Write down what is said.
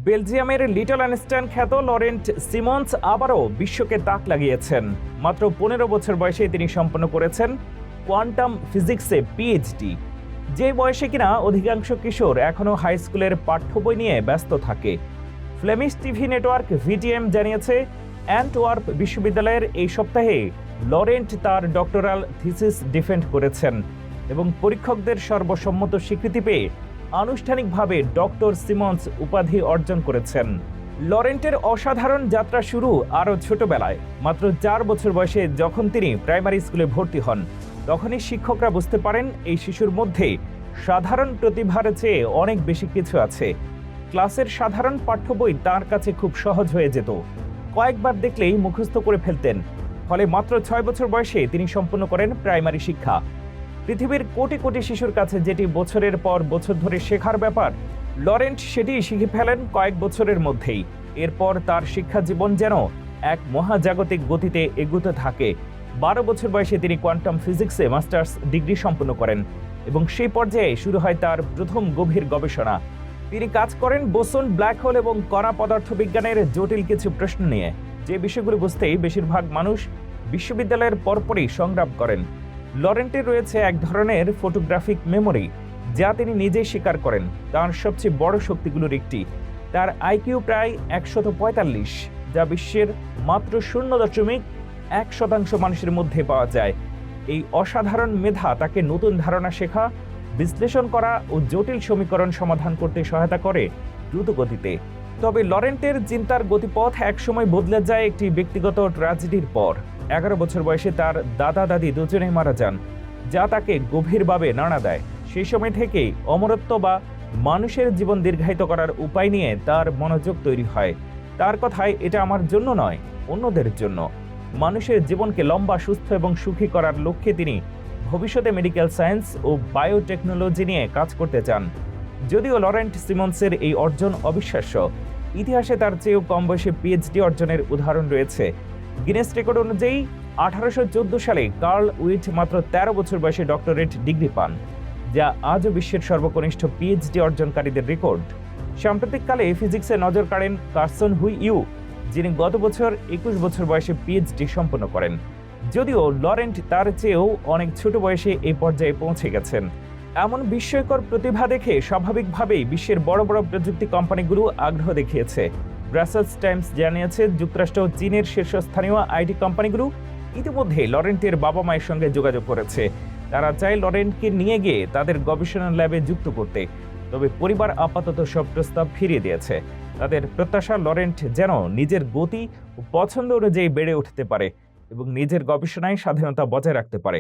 বেলজিয়ামের little Einstein খ্যাত Laurent Simmons আবারও বিশ্বকে তাক লাগিয়েছেন। মাত্র 15 বছর বয়সে তিনি সম্পন্ন করেছেন কোয়ান্টাম ফিজিক্সে পিএইচডি। যে বয়সে কিনা অধিকাংশ কিশোর এখনও হাই স্কুলের পাঠ্য বই নিয়ে ব্যস্ত থাকে। ফ্লেমিশ টিভি নেটওয়ার্ক ভিটিএম জানিয়েছে, অ্যান্টওয়ার্প বিশ্ববিদ্যালয়ের এই সপ্তাহে লরেন্ট তার ডক্টরাল থিসিস ডিফেন্ড করেছেন এবং পরীক্ষকদের সর্বসম্মত স্বীকৃতি পেয়ে আনুষ্ঠানিকভাবে ডক্টর সিমন্স উপাধি অর্জন করেছেন। লরেন্টের অসাধারণ যাত্রা শুরু আরও ছোটবেলায়। মাত্র 4 বছর বয়সে যখন তিনি প্রাইমারি স্কুলে ভর্তি হন, তখনই শিক্ষকরা বুঝতে পারেন এই শিশুর মধ্যে সাধারণ প্রতিভার চেয়ে অনেক বেশি কিছু আছে। ক্লাসের সাধারণ পাঠ্য বই তাঁর কাছে খুব সহজ হয়ে যেত, কয়েকবার দেখলেই মুখস্থ করে ফেলতেন। ফলে মাত্র 6 বছর বয়সে তিনি সম্পন্ন করেন প্রাইমারি শিক্ষা। পৃথিবীর কোটি কোটি শিশুর কাছে যেটি বছরের পর বছর ধরে শেখার ব্যাপার, লরেন্ট সেটি শিখে ফেলেন কয়েক বছরের মধ্যেই। এরপর তার শিক্ষা জীবন যেন এক মহাজাগতিক গতিতে এগুতে থাকে। 12 বছর বয়সে তিনি কোয়ান্টাম ফিজিক্সে মাস্টার্স ডিগ্রি সম্পন্ন করেন এবং সেই পর্যায়ে শুরু হয় তার প্রথম গভীর গবেষণা। তিনি কাজ করেন বোসন, ব্ল্যাক হোল এবং কণা পদার্থবিজ্ঞানের জটিল কিছু প্রশ্ন নিয়ে, যে বিষয়গুলো বুঝতেই বেশিরভাগ মানুষ বিশ্ববিদ্যালয়ের পরপরই সংগ্রাম করেন। লরেন্টের রয়েছে এক ধরনের ফটোগ্রাফিক মেমোরি, যা তিনি নিজেই স্বীকার করেন তার সবচেয়ে বড় শক্তিগুলোর একটি। তার আইকিউ প্রায় 145, যা বিশ্বের মাত্র 0.1% মানুষের মধ্যে পাওয়া যায়। এই অসাধারণ মেধা তাকে নতুন ধারণা শেখা, বিশ্লেষণ করা ও জটিল সমীকরণ সমাধান করতে সহায়তা করে দ্রুত গতিতে। তবে লরেন্টের চিন্তার গতিপথ একসময় বদলে যায় একটি ব্যক্তিগত ট্র্যাজেডির পর। 11 বছর বয়সে তার দাদা দাদি দুজনেই মারা যান, যা তাকে গভীরভাবে নাড়া দেয়। সেই সময় থেকেই অমরত্ব বা মানুষের জীবন দীর্ঘায়িত করার উপায় নিয়ে তার মনোযোগ তৈরি হয়। তার কথায়, এটা আমার জন্য নয়, অন্যদের জন্য। মানুষের জীবনকে লম্বা, সুস্থ এবং সুখী করার লক্ষ্যে তিনি ভবিষ্যতে মেডিকেল সায়েন্স ও বায়োটেকনোলজি নিয়ে কাজ করতে চান। যদিও লরেন্ট সিমন্সের এই অর্জন অবিশ্বাস্য, ইতিহাসে তার চেয়েও কম বয়সে পিএইচডি অর্জনের উদাহরণ রয়েছে। গিনেস রেকর্ড অনুযায়ী 1814 সালে কার্ল উইট মাত্র 13 বছর বয়সে ডক্টরেট ডিগ্রি পান, যা আজও বিশ্বের সর্বকনিষ্ঠ পিএইচডি অর্জনকারীদের রেকর্ড। সাম্প্রতিককালে ফিজিক্সে নজর কাড়েন কার্সন হুই ইউ, যিনি গত বছর 21 বছর বয়সে পিএইচডি সম্পন্ন করেন। যদিও লরেন্ট তার চেয়েও অনেক ছোট বয়সে এই পর্যায়ে পৌঁছে গেছেন। এমন বিস্ময়কর প্রতিভা দেখে স্বাভাবিকভাবেই বিশ্বের বড় বড় প্রযুক্তি কোম্পানিগুলো আগ্রহ দেখিয়েছে। ব্রাসেলস টাইমস জানিয়েছে, যুক্তরাষ্ট্র ও চীনের শীর্ষস্থানীয় আইটি কোম্পানিগুলো ইতিমধ্যে লরেন্টের বাবা মায়ের সঙ্গে যোগাযোগ করেছে। তারা চায় লরেন্টকে নিয়ে গিয়ে তাদের গবেষণা ল্যাবে যুক্ত করতে। তবে পরিবার আপাতত সব প্রস্তাব ফিরিয়ে দিয়েছে। তাদের প্রত্যাশা লরেন্ট যেন নিজের গতি ও পছন্দ অনুযায়ী বেড়ে উঠতে পারে এবং নিজের গবেষণায় স্বাধীনতা বজায় রাখতে পারে।